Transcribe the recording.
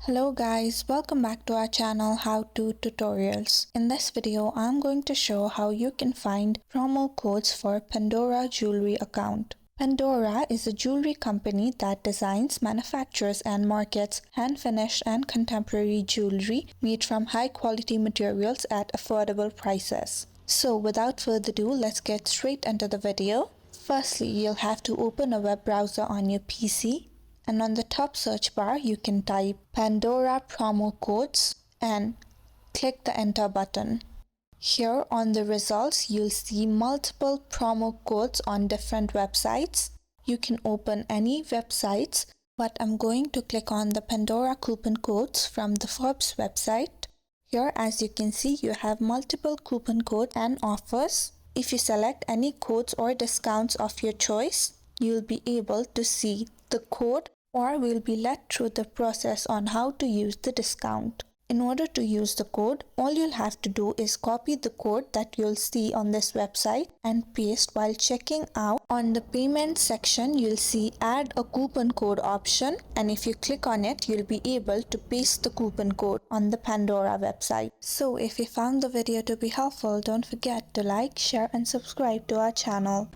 Hello guys, welcome back to our channel How To Tutorials. In this video, I'm going to show how you can find promo codes for Pandora jewelry account. Pandora is a jewelry company that designs, manufactures and markets hand-finished and contemporary jewelry made from high-quality materials at affordable prices. So without further ado, let's get straight into the video. Firstly, you'll have to open a web browser on your PC. And on the top search bar, you can type Pandora promo codes and click the enter button. Here on the results, you'll see multiple promo codes on different websites. You can open any websites, but I'm going to click on the Pandora coupon codes from the Forbes website. Here, as you can see, you have multiple coupon codes and offers. If you select any codes or discounts of your choice, you'll be able to see the code or will be led through the process on how to use the discount. In order to use the code, all you'll have to do is copy the code that you'll see on this website and paste. While checking out on the payment section, you'll see add a coupon code option, and if you click on it, you'll be able to paste the coupon code on the Pandora website. So if you found the video to be helpful, don't forget to like, share and subscribe to our channel.